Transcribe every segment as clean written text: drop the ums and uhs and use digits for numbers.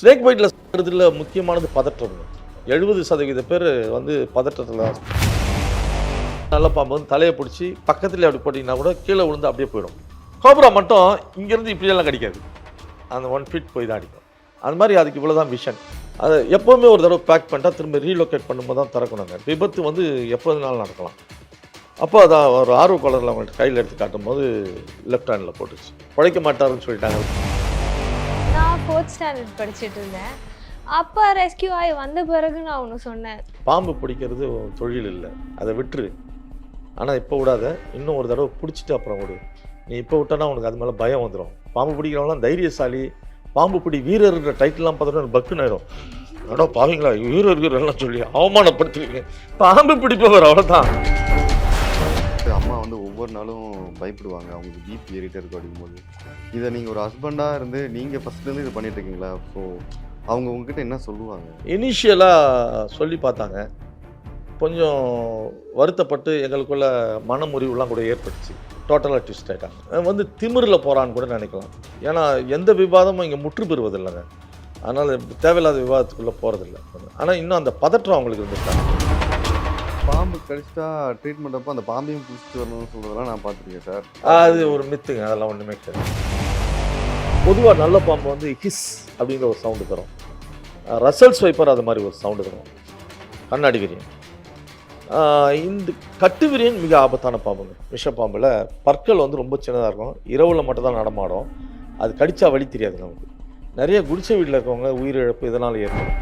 Snake பைட்டில் இருக்கிறதுல முக்கியமானது பதற்றம். 70% பேர் வந்து பதற்றத்தில் தான். நல்ல பாம்பு வந்து தலையை பிடிச்சி பக்கத்தில் அப்படி போட்டிங்கன்னா கூட கீழே விழுந்து அப்படியே போயிடும். கோப்ரா மட்டும் இங்கேருந்து இப்படியெல்லாம் கடிக்காது, அந்த 1 feet போய் தான் அடிக்கும். அது மாதிரி அதுக்கு இவ்வளோ தான் விஷன். அதை எப்போவுமே ஒரு தடவை பேக் பண்ணிட்டா திரும்ப ரீலொக்கேட் பண்ணும்போது தான் திறக்கணுங்க. விபத்து வந்து எப்போ வேணாலும் நடக்கலாம். அப்போ அதான் ஒரு ஆர்வ கலரில் அவங்கள்ட்ட கையில் எடுத்து காட்டும் போது லெஃப்ட் ஹேண்டில் போட்டுச்சு. பிழைக்க மாட்டாருன்னு சொல்லிட்டாங்க. நான் 4th ஸ்டாண்டர்ட் படிச்சுட்டு இருந்தேன். அப்போ ரெஸ்கியூ ஆகி வந்த பிறகு நான் ஒன்று சொன்னேன், பாம்பு பிடிக்கிறது தொழில் இல்லை, அதை விட்டுரு. ஆனால் இப்போ விடாத, இன்னும் ஒரு தடவை பிடிச்சிட்டு அப்புறம் விடு. நீ இப்போ விட்டனா உனக்கு அது மேலே பயம் வந்துடும். பாம்பு பிடிக்கிறவங்களாம் தைரியசாலி, பாம்பு பிடி வீரர்ன்ற டைட்டில்லாம் பார்த்தோன்னா பக்குன்னு ஆயிடும். அடோ பாவீங்களா வீரர்கள்லாம் சொல்லி அவமானப்படுத்துவீங்க. பாம்பு பிடிப்பவர் அவ்வளோதான். அம்மா வந்து ஒவ்வொரு நாளும் பயப்படுவாங்க, அவங்களுக்கு பிபி ஏறிட்டே இருக்கும் அப்படிங்கும்போது. இதை நீங்கள் ஒரு ஹஸ்பண்டாக இருந்து நீங்கள் ஃபஸ்ட்லேருந்து இது பண்ணிட்டு இருக்கீங்களா? ஸோ அவங்க உங்ககிட்ட என்ன சொல்லுவாங்க? இனிஷியலாக சொல்லி பார்த்தாங்க. கொஞ்சம் வருத்தப்பட்டு எங்களுக்குள்ள மனமுறிவுலாம் கூட ஏற்பட்டுச்சு. டோட்டலாக ட்விஸ்ட் ஆகிட்டாங்க. வந்து திமிரில் போகிறான்னு கூட நினைக்கலாம். ஏன்னா எந்த விவாதமும் இங்கே முற்று பெறுவதில்லைங்க. அதனால் தேவையில்லாத விவாதத்துக்குள்ளே போகிறதில்ல. ஆனால் இன்னும் அந்த பதற்றம் அவங்களுக்கு இருந்துட்டாங்க. பாம்பு கடிச்சிட்டா ட்ரீட்மெண்ட் அப்போ அந்த பாம்பையும் பிடிச்சிட்டு வரணும்னு சொல்கிறதெல்லாம் நான் பார்த்துருக்கேன் சார். அது ஒரு மித்துங்க, அதெல்லாம் ஒன்றுமே கிடையாது. பொதுவாக நல்ல பாம்பு வந்து ஹிஸ் அப்படிங்கிற ஒரு சவுண்டு தரும். ரசல்ஸ் வைப்பர் அது மாதிரி ஒரு சவுண்டு தரும். கண்ணாடி விரியன். இந்த கட்டு விரியன் மிக ஆபத்தான பாம்புங்க. விஷப்பாம்பில் பற்கள் வந்து ரொம்ப சின்னதாக இருக்கும். இரவில் மட்டும் தான் நடமாடும். அது கடித்தா வலி தெரியாது நமக்கு. நிறைய குடிசை வீட்டில் இருக்கவங்க உயிரிழப்பு இதனால் ஏற்படும்.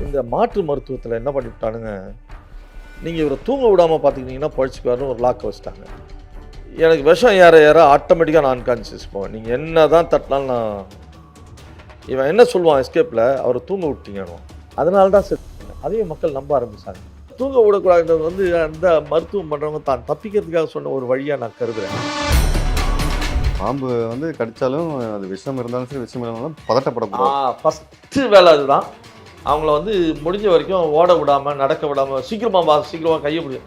இந்த மாற்று மருத்துவத்தில் என்ன பண்ணிவிட்டானுங்க, நீங்கள் இவரை தூங்க விடாமல் பார்த்துக்கிட்டிங்கன்னா பழிச்சுக்காருன்னு ஒரு லாக்கை வச்சுட்டாங்க. எனக்கு விஷம் ஏற ஆட்டோமேட்டிக்காக நான் அன்கான்சியஸ் போவேன். நீங்கள் என்ன தான் தட்டினாலும் நான் இவன் என்ன சொல்லுவான் எஸ்கேப்பில், அவரை தூங்க விட்டீங்கன்னு. அதனால தான் சரி அதையும் மக்கள் நம்ப ஆரம்பித்தாங்க. தூங்க விடக்கூடாதுன்றது வந்து அந்த மருத்துவம் பண்ணுறவங்க தான் தப்பிக்கிறதுக்காக சொன்ன ஒரு வழியாக நான் கருதுகிறேன். பாம்பு வந்து கடித்தாலும் அது விஷம் இருந்தாலும் சரி விஷம் இருந்தாலும் பதட்டப்படக்கூடாது. ஃபஸ்ட்டு வேலை அதுதான். அவங்கள வந்து முடிஞ்ச வரைக்கும் ஓட விடாமல் நடக்க விடாமல் சீக்கிரமாக கையை பிடி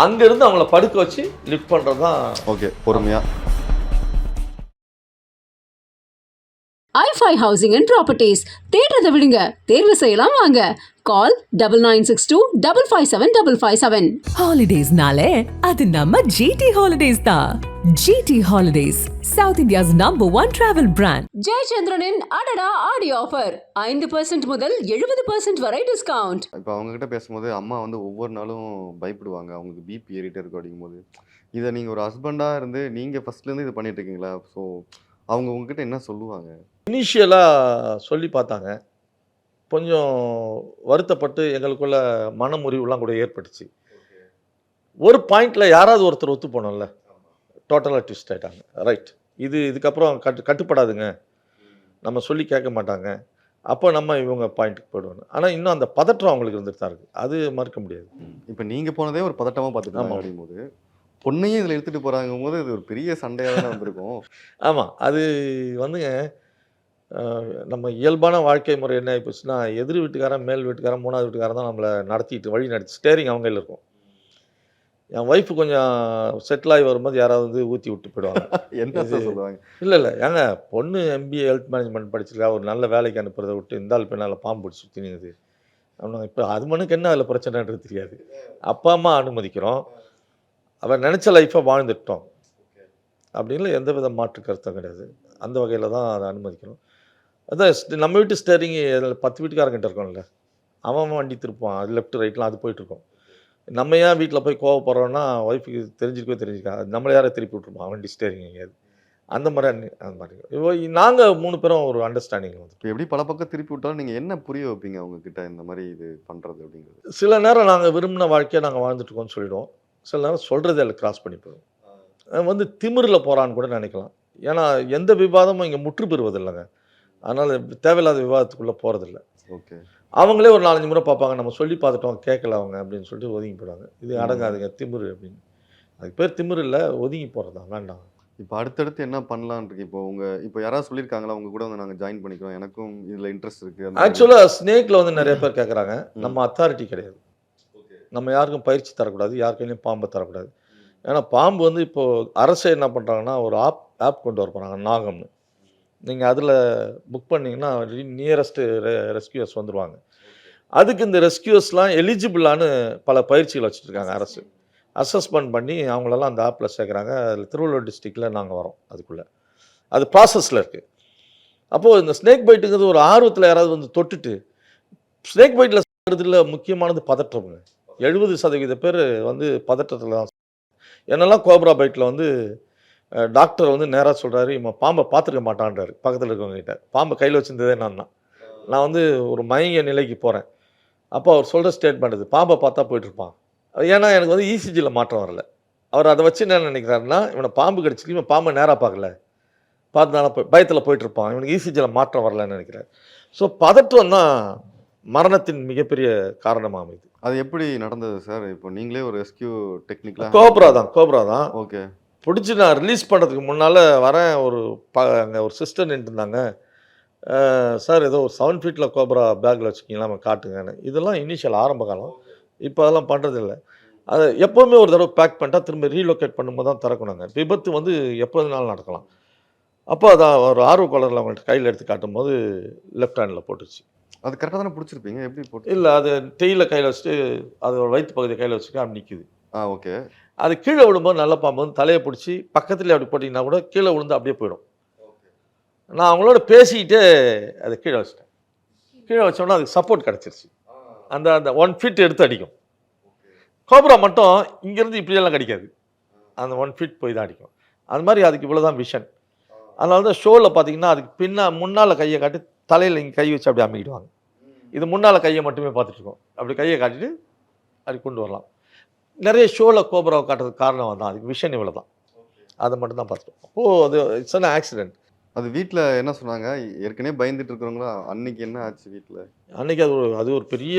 அங்கேருந்து அவங்கள படுக்க வச்சு லிஃப்ட் பண்ணுறது தான். ஓகே, பொறுமையாக. i5 Housing and Properties. தேடுறதை விடுங்க, தேர்வு செய்யலாம் வாங்க. கால் 9962557557. Holidays-நாலே அது நம்ம GT Holidays தான். GT Holidays, South India's #1 travel brand. ஜெயச்சந்திரனின் அடடா ஆடி ஆஃபர் 5% முதல் 70% வரை டிஸ்கவுண்ட். இப்போ அவங்ககிட்ட பேசும்போது அம்மா வந்து ஒவ்வொரு நாளும் பயப்படுவாங்க, அவங்களுக்கு பிபி ஏறிட்டே இருக்கும் அப்படிங்கும்போது. இதை நீங்கள் ஒரு ஹஸ்பண்டாக இருந்து நீங்கள் ஃபஸ்ட்லேருந்து இது பண்ணிட்டு இருக்கீங்களா? ஸோ அவங்க உங்ககிட்ட என்ன சொல்லுவாங்க? இனிஷியலாக சொல்லி பார்த்தாங்க. கொஞ்சம் வருத்தப்பட்டு எங்களுக்குள்ள மனமுறிவுலாம் கூட ஏற்பட்டுச்சு. ஒரு பாயிண்டில் யாராவது ஒருத்தர் ஒத்து போனோம்ல, டோட்டலாக ட்விஸ்ட் ஆகிட்டாங்க. ரைட், இதுக்கப்புறம் கட்டுப்படாதுங்க, நம்ம சொல்லி கேட்க மாட்டாங்க, அப்போ நம்ம இவங்க பாயிண்ட்டுக்கு போயிடுவாங்க. ஆனால் இன்னும் அந்த பதற்றம் அவங்களுக்கு இருந்துட்டு தான் இருக்குது, அது மறுக்க முடியாது. இப்போ நீங்கள் போனதே ஒரு பதட்டமாக பார்த்துட்டு அப்படிங்கும்போது பொண்ணையும் இதில் எடுத்துகிட்டு போகிறாங்க போது இது ஒரு பெரிய சண்டையாக தானே வந்திருக்கும். ஆமாம், அது வந்துங்க நம்ம இயல்பான வாழ்க்கை முறை என்ன ஆகிப்போச்சுன்னா, எதிர் வீட்டுக்காரன் மேல் வீட்டுக்காரன் 3வது வீட்டுக்காரன் தான் நம்மளை வழி நடத்தி ஸ்டேரிங் அவங்க கையில் இருக்கும். என் ஒய்ஃபு கொஞ்சம் செட்டில் ஆகி வரும்போது யாராவது வந்து ஊற்றி விட்டு போயிடுவாங்க. என்ன சொல்லுவாங்க? இல்லை ஏங்க பொண்ணு MBA ஹெல்த் மேனேஜ்மெண்ட் படிச்சிருக்கா, ஒரு நல்ல வேலைக்கு அனுப்புறதை விட்டு இந்தால் பின்னால் பாம்பு பிடிச்சி சுற்றினுது அப்படின்னா, இப்போ அது மனுக்கு என்ன அதில் பிரச்சனைன்றது தெரியாது. அப்பா அம்மா அனுமதிக்கிறோம், அவர் நினச்ச லைஃப்பை வாழ்ந்துட்டோம் அப்படின்னு எந்த வித மாற்று கருத்தும் கிடையாது. அந்த வகையில் தான் அதை அனுமதிக்கணும். அதான் நம்ம வீட்டு ஸ்டேரிங் 10 வீட்டுக்காரங்கிட்ட இருக்கோம்ல, அவன் வண்டி திருப்பான், அது லெஃப்ட் ரைட்லாம் அது போயிட்டுருக்கோம். நம்ம ஏன் வீட்டில் போய் கோவப்படுறோன்னா, ஒய்ஃபுக்கு தெரிஞ்சிருக்கா நம்மளை யாரை திருப்பி விட்ருப்போம் வண்டி ஸ்டேரிங் எங்கேயாவது. அந்த மாதிரி நாங்கள் 3 பேரும் ஒரு அண்டர்ஸ்டாண்டிங் வந்து. இப்போ எப்படி பல பக்கம் திருப்பி விட்டாலும் நீங்கள் என்ன புரிய வைப்பீங்க அவங்கக்கிட்ட இந்த மாதிரி இது பண்ணுறது அப்படிங்கிறது? சில நேரம் நாங்கள் விரும்பின வாழ்க்கையை நாங்கள் வாழ்ந்துட்டுருக்கோம்னு சொல்லிவிடுவோம். சில நேரம் சொல்கிறதே அதில் கிராஸ் பண்ணி போயிடும். வந்து திமிரில் போகிறான்னு கூட நினைக்கலாம். ஏன்னா எந்த விவாதமும் இங்கே முற்று பெறுவதில்லைங்க. அதனால் தேவையில்லாத விவாதத்துக்குள்ளே போகிறதில்ல. ஓகே, அவங்களே ஒரு 4-5 முறை பார்ப்பாங்க, நம்ம சொல்லி பார்த்துட்டோம் கேட்கல அவங்க அப்படின்னு சொல்லிட்டு ஒதுங்கி போயிடுவாங்க. இது அடங்காதுங்க திமிரு அப்படின்னு. அதுக்கு பேர் திமிரு இல்லை, ஒதுங்கி போகிறது தான், வேண்டாம். இப்போ அடுத்தடுத்து என்ன பண்ணலான் இருக்கு? இப்போ யாராவது சொல்லியிருக்காங்களா அவங்க கூட வந்து நாங்கள் ஜாயின் பண்ணிக்கிறோம், எனக்கும் இதில் இன்ட்ரெஸ்ட் இருக்குது? ஆக்சுவலாக ஸ்னேக்கில் வந்து நிறைய பேர் கேட்குறாங்க. நம்ம அத்தாரிட்டி கிடையாது, நம்ம யாருக்கும் பயிற்சி தரக்கூடாது, யார் கையிலையும் பாம்பை தரக்கூடாது. ஏன்னா பாம்பு வந்து இப்போது அரசு என்ன பண்ணுறாங்கன்னா ஒரு ஆப் கொண்டு வர போகிறாங்க, நாகம்னு. நீங்கள் அதில் புக் பண்ணிங்கன்னா நியரஸ்ட்டு ரெஸ்கியூஸ் வந்துடுவாங்க. அதுக்கு இந்த ரெஸ்கியூஸ்லாம் எலிஜிபிளானு பல பயிற்சிகள் வச்சுருக்காங்க அரசு. அசஸ்மெண்ட் பண்ணி அவங்களெல்லாம் அந்த ஆப்பில் சேர்க்குறாங்க. அதில் திருவள்ளூர் டிஸ்ட்ரிக்டில் நாங்கள் வரோம் அதுக்குள்ளே. அது ப்ராசஸில் இருக்குது. அப்போது இந்த ஸ்னேக் பைட்டுங்கிறது ஒரு ஆர்வத்தில் யாராவது வந்து தொட்டுட்டு ஸ்னேக் பைட்டில் சாகிறதுல முக்கியமானது பதற்றம்ங்க. 70% பேர் வந்து பதற்றத்தில் தான். என்னெல்லாம் கோப்ரா பைட்டில் வந்து டாக்டர் வந்து நேராக சொல்கிறாரு, இவன் பாம்பை பார்த்துருக்க மாட்டான்றாரு பக்கத்தில் இருக்கவங்ககிட்ட. பாம்பை கையில் வச்சுருந்ததே நான் வந்து ஒரு மயங்கிய நிலைக்கு போகிறேன். அப்போ அவர் சொல்கிற ஸ்டேட்மெண்ட் இது, பாம்பை பார்த்தா போயிட்டுருப்பான். ஏன்னா எனக்கு வந்து இசிஜியில் மாற்றம் வரல. அவர் அதை வச்சு என்ன நினைக்கிறாருன்னா, இவனை பாம்பு கடிச்சிட்டு இவன் பாம்பை நேராக பார்க்கல, பார்த்தனால பயத்தில் போயிட்டுருப்பான், இவனுக்கு இசிஜியில் மாற்றம் வரலன்னு நினைக்கிறார். ஸோ பதற்றம் தான் மரணத்தின் மிகப்பெரிய காரணமாக அமைது. அது எப்படி நடந்தது சார்? இப்போ நீங்களே ஒரு ரெஸ்கியூ டெக்னிக்லாம் கோப்ரா தான். ஓகே. பிடிச்சி நான் ரிலீஸ் பண்ணுறதுக்கு முன்னால் வரேன். அங்கே ஒரு சிஸ்டர் நின்று இருந்தாங்க. சார் ஏதோ ஒரு 7 ஃபீட்டில் கோப்ரா பேக்கில் வச்சுக்கிங்களா, நம்ம காட்டுங்கன்னு. இதெல்லாம் இனிஷியல் ஆரம்ப காலம். இப்போ அதெல்லாம் பண்ணுறதில்ல. அதை எப்போவுமே ஒரு தடவை பேக் பண்ணிட்டா திரும்ப ரீலொகேட் பண்ணும்போது தான் திறக்கணுங்க. விபத்து வந்து எப்போ வேணாலும் நடக்கலாம். அப்போ அதான் ஒரு ஆர்வக்கோளரில் அவங்கள்ட்ட கையில் எடுத்து காட்டும்போது லெஃப்ட் ஹேண்டில் போட்டுருச்சு. அது கரெக்டாக தானே பிடிச்சிருப்பீங்க, எப்படி போட்டு? இல்லை, அது டெய்லில் கையில் வச்சுட்டு அதோட வயிற்று பகுதியை கையில் வச்சுட்டு அப்படி நிற்குது. ஓகே. அது கீழே விழும்போது நல்ல பாம்பு வந்து தலையை பிடிச்சி பக்கத்துலேயே அப்படி போட்டிங்கன்னா கூட கீழே விழுந்து அப்படியே போயிடும். நான் அவங்களோட பேசிக்கிட்டே அதை கீழே வச்சிட்டேன். கீழே வச்சோன்னா அதுக்கு சப்போர்ட் கிடச்சிருச்சு. அந்த 1 ஃபீட் எடுத்து அடிக்கும். கோப்ரா மட்டும் இங்கேருந்து இப்படியெல்லாம் கடிக்காது. அந்த 1 ஃபீட் போய் தான் அடிக்கும். அது மாதிரி அதுக்கு இவ்வளோ தான் விஷன். அதனால தான் ஷோவில் பார்த்தீங்கன்னா அதுக்கு முன்னால் கையை காட்டி தலையில் இங்கே கை வச்சு அப்படி அமைக்கிடுவாங்க. இது முன்னால் கையை மட்டுமே பார்த்துட்ருக்கோம். அப்படி கையை காட்டிட்டு அப்படி கொண்டு வரலாம். நிறைய ஷோவில் கோப்ராவை காட்டுறதுக்கு காரணம் தான் அதுக்கு விஷன் இவ்வளோ தான். அதை மட்டும் தான் பார்த்துட்டோம். அப்போது அது இட்ஸ் அன் ஆக்சிடென்ட். அது வீட்டில் என்ன சொன்னாங்க? ஏற்கனவே பயந்துட்டு இருக்கிறவங்களா? அன்னைக்கு என்ன ஆச்சு வீட்டில்? அன்றைக்கி அது ஒரு பெரிய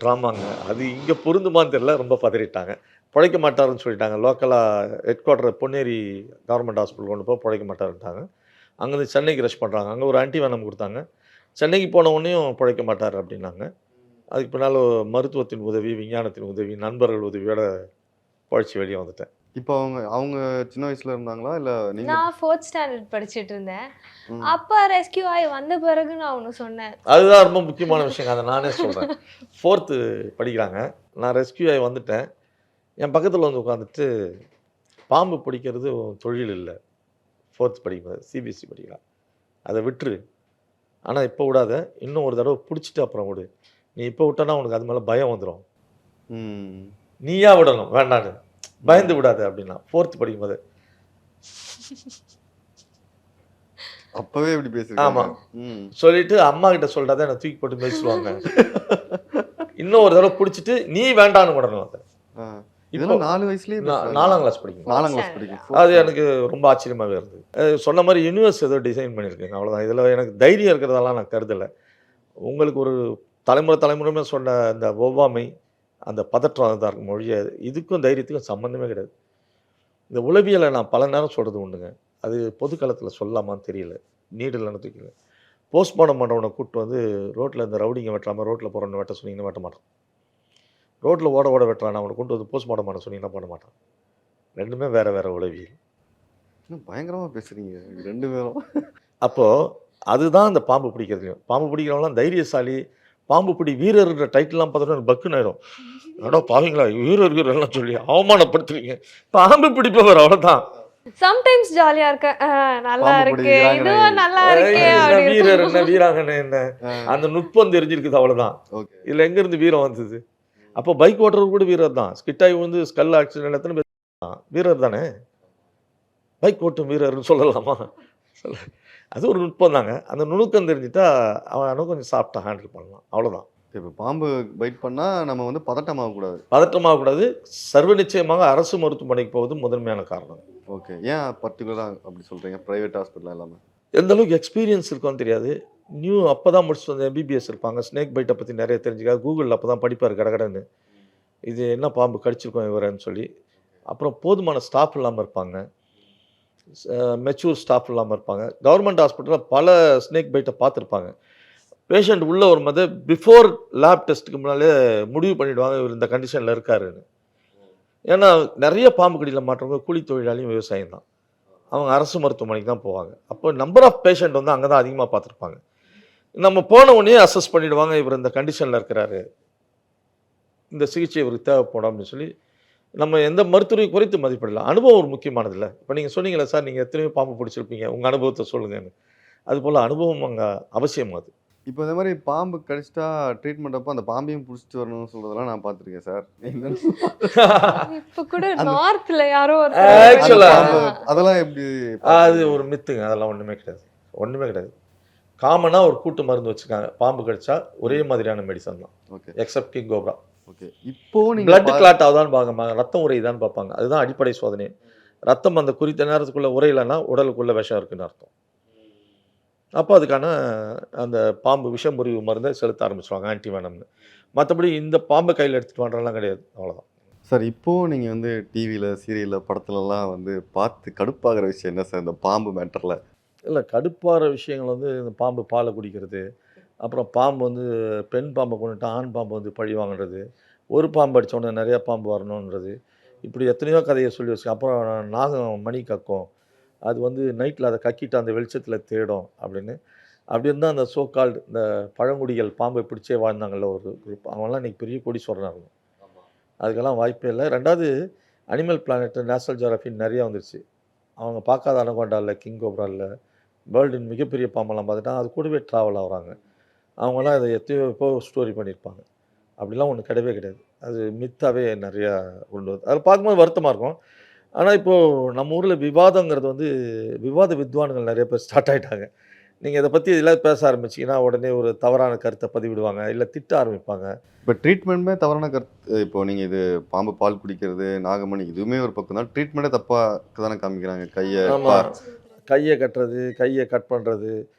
ட்ராமாங்க. அது இங்கே பொருந்துமான்னு தெரியல, ரொம்ப பதறிட்டாங்க. பிழைக்க மாட்டாருன்னு சொல்லிட்டாங்க. லோக்கலாக head quarter Ponneri government hospital கொண்டு போய் பிழைக்க மாட்டாருன்ட்டாங்க. அங்கேருந்து சென்னைக்கு ரஷ் பண்ணுறாங்க. அங்கே ஒரு ஆன்டிவேனம் கொடுத்தாங்க. சென்னைக்கு போன உடனேயும் பிழைக்க மாட்டார் அப்படின்னாங்க. அதுக்கு பின்னால் மருத்துவத்தின் உதவி, விஞ்ஞானத்தின் உதவி, நண்பர்கள் உதவியோட பழிச்சு வெளியே வந்துட்டேன். இப்போ அவங்க சின்ன வயசுல இருந்தாங்களா இல்லை நீங்கள்? நான் 4th ஸ்டாண்டர்ட் படிச்சுட்டு இருந்தேன். அப்போ ரெஸ்கியூ ஆகி வந்த பிறகு நான் ஒன்று சொன்னேன். அதுதான் ரொம்ப முக்கியமான விஷயங்க. அதை நானே சொல்கிறேன். 4th படிக்கிறாங்க. நான் ரெஸ்கியூ ஆகி வந்துட்டேன். என் பக்கத்தில் வந்து உட்காந்துட்டு, பாம்பு பிடிக்கிறது தொழில் இல்லை, 4th படிக்கும்போது சிபிஎஸ்சி படிக்கிறான், அதை விட்டுரு, ஆனால் இப்போ விடாத, இன்னும் ஒரு தடவை பிடிச்சிட்டு அப்புறம் விடு. நீ இப்போ விட்டனா உனக்கு அது மேலே பயம் வந்துடும். நீயா விடணும், வேண்டான்னு பயந்து விடாது அப்படின்னா. 4th படிக்கும்போது. அப்பவே இப்படி பேசுறீங்க? ஆமாம். சொல்லிட்டு அம்மா கிட்ட சொல்லிட்டாதான் என்னை தூக்கி போட்டு பேசுவாங்க. இன்னும் ஒரு தடவை பிடிச்சிட்டு நீ வேண்டான்னு விடணும். அதை இதெல்லாம் 4 வயசுலேயே 4ஆம் கிளாஸ் படிக்கும். 4ஆம் கிளாஸ் படிக்கும். அது எனக்கு ரொம்ப ஆச்சரியமாகவே இருந்தது. சொன்ன மாதிரி யூனிவர்ஸ் ஏதோ டிசைன் பண்ணியிருக்கேங்க, அவ்வளோதான். இதில் எனக்கு தைரியம் இருக்கிறதெல்லாம் நான் கருதலை. உங்களுக்கு ஒரு தலைமுறையுமே சொன்ன அந்த ஒவ்வாமை, அந்த பதற்றம் தான் இருக்கும் மொழியை. இதுக்கும் தைரியத்துக்கும் சம்மந்தமே கிடையாது. இந்த உளவியலை நான் பல நேரம் சொல்கிறது உண்டுங்க. அது பொதுக்களத்தில் சொல்லலாமான்னு தெரியல, நீடில்லைன்னு தூக்கல. போஸ்ட்மார்ட்டம் பண்ணுறவனை கூப்பிட்டு வந்து ரோட்டில் இந்த ரவுடிங்க வெட்டாமல் ரோட்டில் போகிறவனை வெட்ட சொன்னீங்கன்னா வெட்ட மாட்டான். ரோட்டில் ஓட வெட்டுறான் அவனை கொண்டு வந்து போஸ்ட்மார்ட்டம் பண்ண சொன்னீங்கன்னா பண்ண மாட்டான். ரெண்டுமே வேறு வேறு உளவியல். பயங்கரமாக பேசுகிறீங்க 2 பேரும். அப்போது அதுதான் அந்த பாம்பு பிடிக்கிறதுலையும். பாம்பு பிடிக்கிறவங்களாம் தைரியசாலி, பாம்பு பிடி வீரர்ன்ற டைட்டில்லாம் பார்த்தோன்னா பக்குன்னு ஆயிடும். ஏடா பாவீங்களா வீரர்கள்லாம் சொல்லி அவமானப்படுத்துறீங்க. பாம்பு பிடிப்பவர் அவ்வளோதான். சம்டைம்ஸ் ஜாலியா இருக்க, நல்லா இருக்கு, இதுவும் நல்லா இருக்கு, வீரர் என்ன வீராங்கன்னு என்ன, அந்த நுட்பம் தெரிஞ்சிருக்குது, அவ்வளோதான். இதில் எங்கேருந்து வீரம் வந்தது? அப்போ பைக் ஓட்டுறது கூட வீரர் தான். ஸ்கிட்டாகி வந்து ஸ்கல் ஆக்சிடென்ட் எத்தனை பேர் வீரர் தானே. பைக் ஓட்டும் வீரர்னு சொல்லலாமா? அது ஒரு நுட்பம் தாங்க. அந்த நுணுக்கம் தெரிஞ்சுட்டா அவனை கொஞ்சம் சாஃப்டாக ஹேண்டில் பண்ணலாம், அவ்வளோதான். இப்போ பாம்பு பைட் பண்ணால் நம்ம வந்து பதட்டமாகக்கூடாது. சர்வ நிச்சயமாக அரசு மருத்துவமனைக்கு போவது முதன்மையான காரணம். ஓகே. ஏன் பர்டிகுலராக அப்படி சொல்கிறீங்க? ப்ரைவேட் ஹாஸ்பிட்டல் இல்லாமல் எந்த அளவுக்கு எக்ஸ்பீரியன்ஸ் இருக்குன்னு தெரியாது. அப்போ தான் முடிச்சுட்டு வந்து எம்பிபிஎஸ் இருப்பாங்க. ஸ்னேக் பைட்டை பற்றி நிறைய தெரிஞ்சுக்காது. கூகுளில் அப்போ தான் படிப்பார் கடகடன்னு, இது என்ன பாம்பு கடிச்சிருக்கோம் இவரன்னு சொல்லி. அப்புறம் போதுமான ஸ்டாஃப் இல்லாமல் இருப்பாங்க, மெச்சூர் ஸ்டாஃப் இல்லாமல் இருப்பாங்க. கவர்மெண்ட் ஹாஸ்பிட்டலில் பல ஸ்னேக் பைட்டை பார்த்துருப்பாங்க. பேஷண்ட் உள்ளே வரும்போது பிஃபோர் லேப் டெஸ்ட்டுக்கு முன்னாலே முடிவு பண்ணிவிடுவாங்க இவர் இந்த கண்டிஷனில் இருக்காருன்னு. ஏன்னா நிறைய பாம்பு கடியில் மாற்றவங்க கூலி தொழிலாளியும் விவசாயம் தான். அவங்க அரசு மருத்துவமனைக்கு தான் போவாங்க. அப்போ நம்பர் ஆஃப் பேஷண்ட் வந்து அங்கே தான் அதிகமாக பார்த்துருப்பாங்க. நம்ம போன உடனே அசஸ் பண்ணிவிடுவாங்க, இவர் இந்த கண்டிஷனில் இருக்கிறாரு, இந்த சிகிச்சை இவருக்கு தேவைப்படும் அப்படின்னு சொல்லி நம்ம எந்த மருத்துவரை குறைத்து மதிப்பிடலாம். அனுபவம் ஒரு முக்கியமானது இல்லை. இப்போ நீங்கள் சொன்னீங்களே சார், நீங்கள் எத்தனையோ பாம்பு பிடிச்சிருப்பீங்க, உங்கள் அனுபவத்தை சொல்லுங்கன்னு. அதுபோல் அனுபவம் அங்கே அவசியம். அது இப்போ இந்த மாதிரி பாம்பு கடிச்சிட்டா ட்ரீட்மெண்ட் அப்போ அந்த பாம்பையும் பிடிச்சிட்டு வரணும்னு சொல்றதெல்லாம் நான் பார்த்துருக்கேன் சார். இப்ப கூட நார்த்ல யாரோ Actually, அதெல்லாம் எப்படி? அது ஒரு மித்துங்க. அதெல்லாம் ஒன்றுமே கிடையாது, ஒன்றுமே கிடையாது. காமனாக ஒரு கூட்டு மருந்து வச்சுருக்காங்க. பாம்பு கடிச்சா ஒரே மாதிரியான மெடிசன் தான், okay accept king cobra. Okay. இப்போ நீங்க பிளட் கிளாட் ஆகுதான்னு பார்ப்பாங்க, ரத்தம் உரையுதான்னு பார்ப்பாங்க. அதுதான் அடிப்படை சோதனை. ரத்தம் அந்த குறித்த நேரத்துக்குள்ளே உரையிலன்னா உடலுக்குள்ளே விஷம் இருக்குன்னு அர்த்தம். அப்போ அதுக்கான அந்த பாம்பு விஷம் முறிவு மருந்தை செலுத்த ஆரம்பிச்சுவாங்க, ஆன்டிவேனம்னு. மற்றபடி இந்த பாம்பை கையில் எடுத்துகிட்டு வரலாம் கிடையாது, அவ்வளோதான். சார் இப்போ நீங்க வந்து டிவியில் சீரியலில் படத்துலலாம் வந்து பார்த்து கடுப்பாகிற விஷயம் என்ன சார் இந்த பாம்பு மேட்டரில்? இல்லை, கடுப்பாகிற விஷயங்கள் வந்து இந்த பாம்பு பாலை குடிக்கிறது, அப்புறம் பாம்பு வந்து பெண் பாம்பை கொண்டுட்டு ஆண் பாம்பு வந்து பழி வாங்குறது, ஒரு பாம்பு அடித்த உடனே நிறையா பாம்பு வரணுன்றது, இப்படி எத்தனையோ கதையை சொல்லி வச்சு. அப்புறம் நாகம் மணி கக்கும், அது வந்து நைட்டில் அதை கக்கிட்டு அந்த வெளிச்சத்தில் தேடும் அப்படின்னு. அப்படி இருந்தால் அந்த சோகால்டு இந்த பழங்குடிகள் பாம்பை பிடிச்சே வாழ்ந்தாங்கல்ல ஒரு குரூப், அவங்களாம் இன்றைக்கி பெரிய கோடீஸ்வரனாக இருக்கும். அதுக்கெல்லாம் வாய்ப்பே இல்லை. ரெண்டாவது, அனிமல் பிளானெட்டு, நேஷனல் ஜியோகிராஃபின்னு நிறையா வந்துருச்சு. அவங்க பார்க்காத அனகோண்டா இல்லை, கிங் கோப்ரா இல்லை, வேர்ல்டின் மிகப்பெரிய பாம்பெல்லாம் பார்த்துட்டாங்க. அது கூடவே ட்ராவல் ஆகுறாங்க. அவங்களாம் இதை எத்தையோ இப்போ ஸ்டோரி பண்ணியிருப்பாங்க. அப்படிலாம் ஒன்று கிடையவே கிடையாது. அது மித்தாவே நிறையா கொண்டு வருது. அதை பார்க்கும்போது வருத்தமாக இருக்கும். ஆனால் இப்போது நம்ம ஊரில் விவாதங்கிறது வந்து விவாத வித்வான்கள் நிறைய பேர் ஸ்டார்ட் ஆகிட்டாங்க. நீங்கள் இதை பற்றி இதெல்லாம் பேச ஆரம்பிச்சிங்கன்னா உடனே ஒரு தவறான கருத்தை பதிவிடுவாங்க, இல்லை திட்ட ஆரம்பிப்பாங்க. இப்போ ட்ரீட்மெண்ட்டுமே தவறான கருத்து. இப்போ நீங்கள் இது பாம்பு பால் குடிக்கிறது, நாகமணி, இதுவுமே ஒரு பக்கம் தான். ட்ரீட்மெண்ட்டே தப்பாக தானே காமிக்கிறாங்க. கையை கட்டுறது, கையை கட் பண்ணுறது,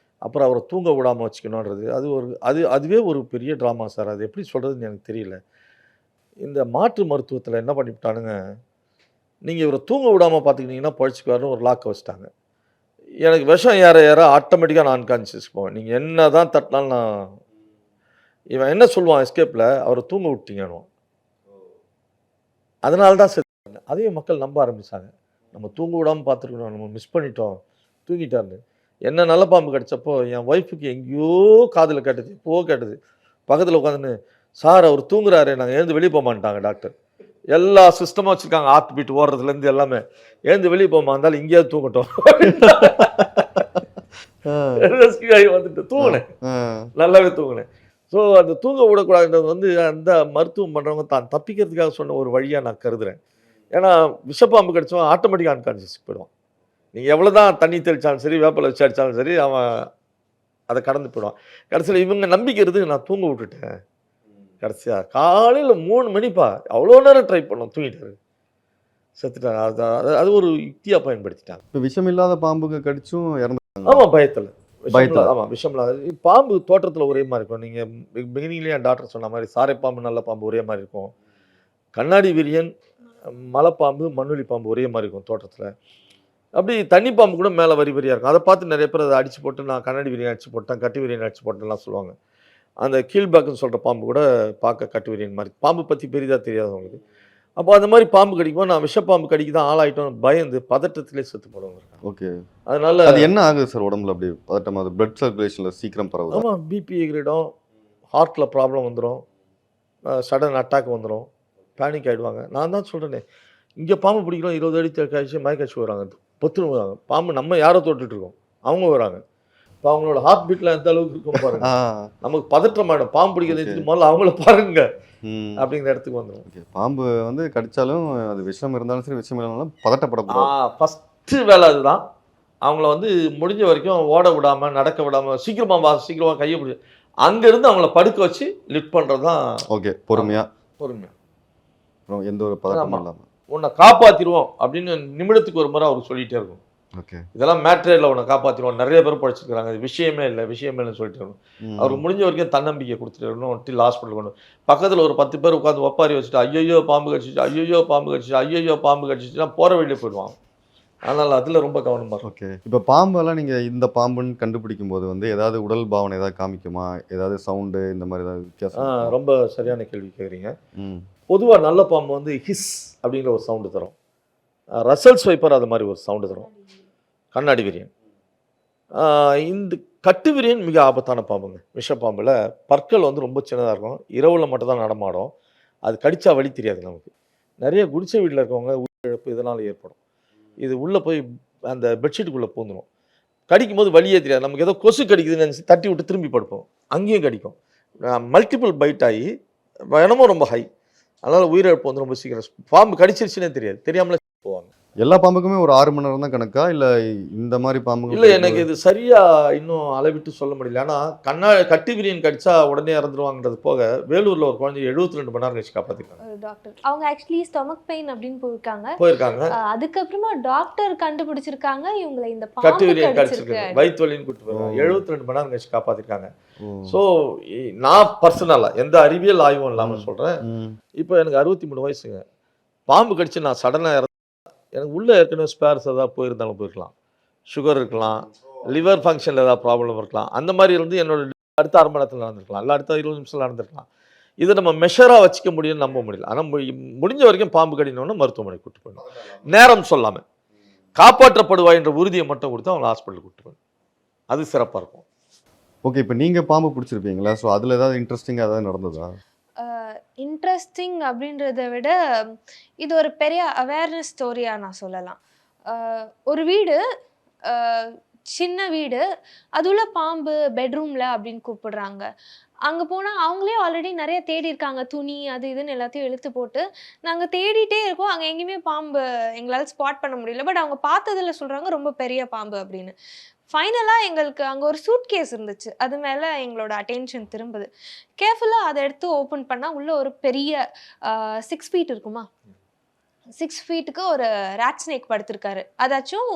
அப்புறம் அவரை தூங்க விடாமல் வச்சுக்கணுன்றது, அதுவே ஒரு பெரிய ட்ராமா சார். அது எப்படி சொல்கிறதுன்னு எனக்கு தெரியல. இந்த மாற்று மருத்துவத்தில் என்ன பண்ணிவிட்டானுங்க, நீங்கள் இவரை தூங்க விடாமல் பார்த்துக்கிட்டிங்கன்னா பழிச்சுக்குவாருன்னு ஒரு லாக்கை வச்சுட்டாங்க. எனக்கு விஷம் ஏற ஆட்டோமேட்டிக்காக நான் அன்கான்ஷியஸ் போவேன். நீங்கள் என்ன தான் தட்டினாலும் நான் இவன் என்ன சொல்லுவான் எஸ்கேப்பில், அவரை தூங்க விட்டீங்கன்னு. அதனால தான் சரி, அதையும் மக்கள் நம்ப ஆரம்பித்தாங்க. நம்ம தூங்க விடாமல் பார்த்துருக்கணும், நம்ம மிஸ் பண்ணிட்டோம், தூங்கிட்டாருன்னு. என்ன நல்ல பாம்பு கடிச்சப்போ என் ஒய்ஃபுக்கு எங்கேயோ காதில் கேட்டது, கேட்டது. பக்கத்தில் உட்காந்துன்னு, சார் அவர் தூங்குறாரு, நாங்கள் எழுந்து வெளியே போக மாட்டாங்க டாக்டர். எல்லா சிஸ்டமும் வச்சுருக்காங்க, ஹார்ட் பீட் ஓடுறதுலேருந்து எல்லாமே. எழுந்து வெளியே போமா இருந்தாலும் இங்கேயாவது தூங்கட்டும் வந்துட்டு தூங்கினேன், நல்லாவே தூங்கினேன். ஸோ அந்த தூங்க விடக்கூடாதுன்றது வந்து அந்த மருத்துவம் பண்ணுறவங்க தான் தப்பிக்கிறதுக்காக சொன்ன ஒரு வழியாக நான் கருதுகிறேன். ஏன்னா விஷப்பாம்பு கடிச்சவன் ஆட்டோமேட்டிக்காக அன்கான்ஷியஸ் போயிடுவான். நீங்கள் எவ்வளோ தான் தண்ணி தெளித்தாலும் சரி, வேப்பிலை வச்சு அடித்தாலும் சரி, அவன் அதை கடந்து போயிடுவான். கடைசியில் இவங்க நம்பிக்கிறது நான் தூங்க விட்டுட்டேன். கடைசியாக காலையில் 3 மணிப்பா, அவ்வளோ நேரம் ட்ரை பண்ணோம், தூங்கிட்டாரு, செத்துட்டாங்க. அது ஒரு யுக்தியாக பயன்படுத்திட்டாங்க. இப்போ விஷம் இல்லாத பாம்புக்கு கடிச்சும் இறந்து. ஆமாம், பயத்தில். ஆமாம், விஷம் இல்லாத பாம்பு தோற்றத்தில் ஒரே மாதிரி இருக்கும். நீங்கள் பிகினிங்லேயே என் டாக்டர் சொன்ன மாதிரி சாரை பாம்பு நல்ல பாம்பு ஒரே மாதிரி இருக்கும். கண்ணாடி விரியன், மலைப்பாம்பு, மண்ணுளி பாம்பு ஒரே மாதிரி இருக்கும் தோட்டத்தில். அப்படி தண்ணி பாம்பு கூட மேலே வரி வரியாக இருக்கும். அதை பார்த்து நிறைய பேர் அதை அடித்து போட்டு நான் கண்ணாடி விரியன் அடித்து போட்டேன், கட்டி விரியன் அடித்து போட்டேன்லாம் சொல்லுவாங்க. அந்த கீழ்பேக்குன்னு சொல்கிற பாம்பு கூட பார்க்க கட்டு விரியன் மாதிரி. பாம்பு பற்றி பெரிதாக தெரியாதவங்களுக்கு. அப்போ அந்த மாதிரி பாம்பு கடிக்கும்போது நான் விஷப்பாம்பு கடிக்கு தான் ஆளாயிட்டோம், பயந்து பதட்டத்திலே செத்து போடுவாங்க. ஓகே. அதனால அது என்ன ஆகுது சார் உடம்புல? அப்படி பதட்டமாக அது பிளட் சர்க்குலேஷனில் சீக்கிரம் பரவுது. ஆமாம், பிபி எகிரிடும், ஹார்ட்டில் ப்ராப்ளம் வந்துடும், சடன் அட்டாக் வந்துடும், பேனிக் ஆகிடுவாங்க. நான் தான் சொல்கிறேனே, இங்கே பாம்பு பிடிக்கிறோம், 20 அடி கழிச்சு மயக்காட்சி வராங்க, பொத்துன்னு வராங்க. பாம்பு நம்ம யாரை தொட்டுட்ருக்கோம், அவங்க வராங்க. இப்போ அவங்களோட ஹார்ட் பீட்டில் எந்த அளவுக்கு இருக்கும் பாருங்க. நமக்கு பதற்றமாயிடும். பாம்பு பிடிக்கிறது முதல்ல அவங்கள பாருங்க அப்படிங்கிற இடத்துக்கு வந்துடும். ஓகே. பாம்பு வந்து கடித்தாலும் அது விஷம் இருந்தாலும் சரி, விஷம் இல்லைனாலும் பதட்டப்படக்கூடாது. ஃபஸ்ட்டு வேலை அதுதான். அவங்கள வந்து முடிஞ்ச வரைக்கும் ஓட விடாமல், நடக்க விடாமல், சீக்கிரமாக கையை பிடிச்சி அங்கேருந்து அவங்கள படுக்க வச்சு லிஃப்ட் பண்ணுறது தான். ஓகே. பொறுமையாக எந்த ஒரு பதட்டமும் இல்லாமல் உன்னை காப்பாற்றிடுவோம் அப்படின்னு நிமிடத்துக்கு ஒரு முறை அவருக்கு சொல்லிகிட்டே இருக்கும். ஓகே. இதெல்லாம் மேட்ரே இல்லை, உன்னை காப்பாற்றிடுவோம், நிறைய பேர் படிச்சிருக்கிறாங்க, இது விஷயமே இல்லைன்னு சொல்லிட்டு இருக்கணும். அவருக்கு முடிஞ்ச வரைக்கும் தன்னம்பிக்கை கொடுத்துட்டு இருக்கணும். டில் ஹாஸ்பிட்டல் கொண்டு பக்கத்தில் ஒரு 10 பேர் உட்காந்து ஒப்பாரி வச்சுட்டு ஐயோ பாம்பு கடிச்சிச்சு, ஐயோ பாம்பு கடிச்சிச்சுன்னா போகிற வழியிலே போயிடுவான். அதனால் அதில் ரொம்ப கவனமாக இருக்கும். ஓகே. இப்போ பாம்பெல்லாம் நீங்கள் இந்த பாம்புன்னு கண்டுபிடிக்கும் போது வந்து ஏதாவது உடல் பாவனை ஏதாவது காமிக்குமா? ஏதாவது சவுண்டு இந்த மாதிரி ஏதாவது வித்தியாசம்? ரொம்ப சரியான கேள்வி கேட்குறீங்க. பொதுவாக நல்ல பாம்பு வந்து ஹிஸ் அப்படிங்கிற ஒரு சவுண்டு தரும். ரசல்ஸ் வைப்பர் அது மாதிரி ஒரு சவுண்டு தரும். கண்ணாடி விரியன். இந்த கட்டு விரியன் மிக ஆபத்தான பாம்புங்க. விஷப்பாம்பில் பற்கள் வந்து ரொம்ப சின்னதாக இருக்கும், இரவில் மட்டும் தான் நடமாடும், அது கடிச்சா வலி தெரியாது நமக்கு. நிறைய குடிசை வீட்டில் இருக்கவங்க உயிரிழப்பு இதனால் ஏற்படும். இது உள்ளே போய் அந்த பெட்ஷீட்டுக்குள்ளே பூந்துடும், கடிக்கும் போது வலியே தெரியாது. நமக்கு ஏதோ கொசு கடிக்குதுன்னு நினச்சி தட்டி விட்டு திரும்பி படுப்போம், அங்கேயும் கடிக்கும். மல்டிபிள் பைட் ஆகி என்னமோ ரொம்ப ஹை, அதனால் உயிரிழப்பு வந்து ரொம்ப சீக்கிரம். பாம்பு கடிச்சிருச்சுன்னே தெரியாது, தெரியாமலே போவாங்க. எல்லா பாம்புக்குமே ஒரு 6 மணி நேரம் தான் கணக்கா, இல்லை இந்த மாதிரி பாம்புங்க? இல்லை, எனக்கு இது சரியா இன்னும் அளவிட்டு சொல்ல முடியல. ஆனால் கட்டு விரியன் கடிச்சா உடனே இறந்துருவாங்கிறது போக, வேலூரில் ஒரு குழந்தை 72 மணி நேரம் கழிச்சு காப்பாற்றிருக்காங்க டாக்டர். அவங்க ஆக்சுவலி ஸ்டொமக் பெயின் அப்படின்னு போயிருக்காங்க. அதுக்கப்புறமா டாக்டர் கண்டுபிடிச்சிருக்காங்க இவங்களை இந்த கட்டு பாம்பு விரியன் கடிச்சிருக்கு, கடிச்சிருக்காங்க, வயிற்று வலின்னு கூப்பிட்டு போயிருக்காங்க. 72 மணி நேரம் கழிச்சு காப்பாற்றிருக்காங்க. ஸோ நான் பர்சனலாக எந்த அறிவியல் ஆய்வும் இல்லாமல் சொல்கிறேன். இப்போ எனக்கு 63 வயசுங்க. பாம்பு கடிச்சு நான் சடனாக எனக்கு உள்ளே ஏற்கனவே ஸ்பேர்ஸ் ஏதாவது போயிருந்தாலும் போயிருக்கலாம், சுகர் இருக்கலாம், லிவர் ஃபங்க்ஷனில் ஏதாவது ப்ராப்ளம் இருக்கலாம், அந்த மாதிரி இருந்து என்னோட அடுத்த 1/2 மணி நேரத்தில் நடந்திருக்கலாம், இல்லை அடுத்த 20 நிமிஷத்தில் நடந்திருக்கலாம். இதை நம்ம மெஷராக வச்சுக்க முடியும்னு நம்ப முடியல. ஆனால் முடிஞ்ச வரைக்கும் பாம்பு கடினோன்னு மருத்துவமனைக்கு கூப்பிட்டு போயிடணும். நேரம் சொல்லாமல் காப்பாற்றப்படுவாய் என்ற உறுதியை மட்டும் கொடுத்து அவங்களை ஹாஸ்பிட்டலுக்கு கூப்பிட்டு போயிடணும், அது சிறப்பாக இருக்கும். ஓகே, இப்போ நீங்கள் பாம்பு பிடிச்சிருப்பீங்களா? ஸோ அதில் ஏதாவது இன்ட்ரெஸ்டிங்காக ஏதாவது நடந்ததா? இன்ட்ரெஸ்டிங் அப்படின்றத விட இது ஒரு பெரிய அவேர்னஸ் ஸ்டோரியாக நான் சொல்லலாம். ஒரு வீடு, சின்ன வீடு, அதுல பாம்பு பெட்ரூமில் அப்படின்னு கூப்பிடுறாங்க. அங்கே போனால் அவங்களே ஆல்ரெடி நிறைய தேடி இருக்காங்க, துணி அது இதுன்னு எல்லாத்தையும் இழுத்து போட்டு. நாங்கள் தேடிட்டே இருக்கோம், அங்கே எங்கேயுமே பாம்பு எங்களால் ஸ்பாட் பண்ண முடியல. பட் அவங்க பார்த்ததில் சொல்கிறாங்க ரொம்ப பெரிய பாம்பு அப்படின்னு. ஃபைனலாக எங்களுக்கு அங்கே ஒரு சூட் கேஸ் இருந்துச்சு, அது மேலே எங்களோட அட்டென்ஷன் திரும்புது. கேர்ஃபுல்லாக அதை எடுத்து ஓப்பன் பண்ணால் உள்ளே ஒரு பெரிய 6 ஃபீட் இருக்குமா, 6 ஃபீட்டுக்கு ஒரு ராட் ஸ்னேக் படுத்திருக்காரு. அதாச்சும்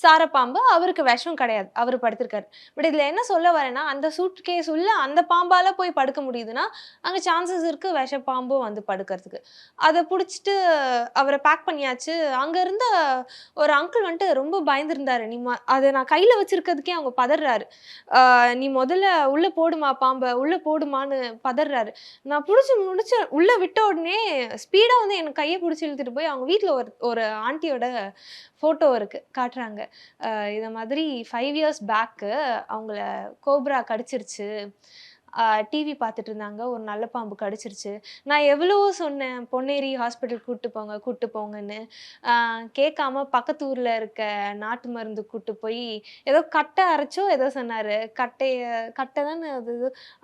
சாரப்பாம்பு, அவருக்கு விஷம் கிடையாது, அவர் படுத்திருக்காரு. பட் இதில் என்ன சொல்ல வரேன்னா, அந்த சூட் கேஸ் உள்ள அந்த பாம்பால் போய் படுக்க முடியுதுன்னா அங்கே சான்சஸ் இருக்குது விஷ பாம்பும் வந்து படுக்கிறதுக்கு. அதை பிடிச்சிட்டு அவரை பேக் பண்ணியாச்சு. அங்கே இருந்த ஒரு அங்கிள் வந்துட்டு ரொம்ப பயந்துருந்தாரு. அதை நான் கையில் வச்சுருக்கிறதுக்கே அவங்க பதறாரு. நீ முதல்ல உள்ளே போடுமா பாம்பை, உள்ளே போடுமான்னு பதறாரு. நான் முடிச்சு உள்ளே விட்ட உடனே ஸ்பீடாக வந்து எனக்கு கையை பிடிச்சி இழுத்துட்டு போய் அவங்க வீட்டில் ஒரு ஆண்டியோட ஃபோட்டோ இருக்குது, காட்டுறாங்க. இதை மாதிரி 5 இயர்ஸ் பேக்கு அவங்கள கோப்ரா கடிச்சிருச்சு, டிவி பார்த்துட்டு இருந்தாங்க, ஒரு நல்ல பாம்பு கடிச்சிருச்சு. நான் எவ்வளவோ சொன்னேன், பொன்னேரி ஹாஸ்பிட்டல் கூப்பிட்டு போங்கன்னு. கேட்காம பக்கத்து ஊரில் இருக்க நாட்டு மருந்து கூப்பிட்டு போய் ஏதோ கட்டை அரைச்சோ ஏதோ சொன்னார். கட்டை தானே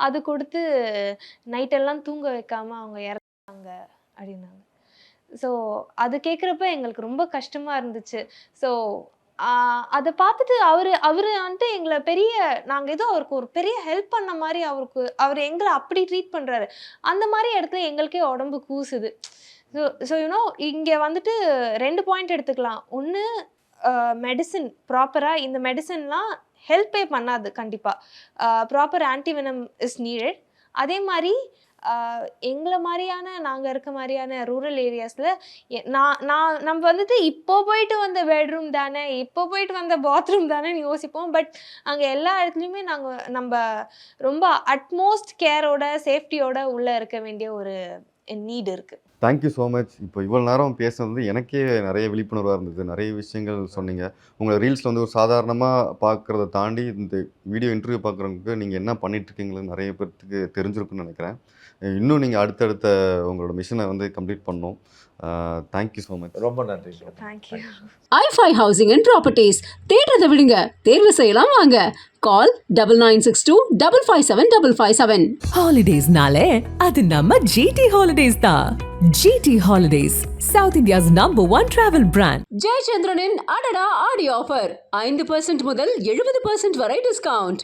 அது கொடுத்து நைட்டெல்லாம் தூங்க வைக்காமல் அவங்க இறந்தாங்க அப்படின்னாங்க. ஸோ அது கேட்குறப்ப எங்களுக்கு ரொம்ப கஷ்டமாக இருந்துச்சு. ஸோ அதை பார்த்துட்டு அவர் வந்துட்டு எங்களை நாங்கள் ஏதோ அவருக்கு ஒரு பெரிய ஹெல்ப் பண்ண மாதிரி அவர் எங்களை அப்படி ட்ரீட் பண்ணுறாரு. அந்த மாதிரி இடத்துல எங்களுக்கே உடம்பு கூசுது. ஸோ யூனோ இங்கே வந்துட்டு 2 பாயிண்ட் எடுத்துக்கலாம். ஒன்று, மெடிசன் ப்ராப்பராக, இந்த மெடிசன்லாம் ஹெல்ப்பே பண்ணாது கண்டிப்பாக. Proper antivenom is needed. அதே மாதிரி எங்களை மாதிரியான, நாங்கள் இருக்க மாதிரியான ரூரல் ஏரியாஸில் நம்ம வந்துட்டு இப்போ போயிட்டு வந்த பெட்ரூம் தானே, இப்போ போயிட்டு வந்த பாத்ரூம் தானேன்னு யோசிப்போம். பட் அங்கே எல்லா இடத்துலையுமே நம்ம ரொம்ப அட்மோஸ்ட் கேரோட சேஃப்டியோட உள்ளே இருக்க வேண்டிய ஒரு நீட் இருக்குது. Thank you so much. இப்போ இவ்வளோ நேரம் பேசுனது எனக்கே நிறைய விழிப்புணர்வாக இருந்தது, நிறைய விஷயங்கள் சொன்னீங்க. உங்களை ரீல்ஸில் வந்து ஒரு சாதாரணமாக பார்க்குறத தாண்டி இந்த வீடியோ இன்டர்வியூ பார்க்குறவங்களுக்கு நீங்கள் என்ன பண்ணிகிட்ருக்கீங்களன்னு நிறைய பேர்த்துக்கு தெரிஞ்சிருக்குன்னு நினைக்கிறேன். இன்னும் நீங்கள் அடுத்தடுத்த உங்களோட மிஷனை வந்து கம்ப்ளீட் பண்ணணும். Thank you so much. ரொம்ப நன்றி. Thank you. i5 Housing and Properties. தேடுறதை விடுங்க, தேர்வு செய்யலாம் வாங்க. கால் 9962 557 557. Holidays nale adu namma GT Holidays da. GT Holidays, South India's #1 travel brand. ஜெயச்சந்திரனின் அடடா ஆடி ஆஃபர் 5% முதல் 70% வரை டிஸ்கவுண்ட்.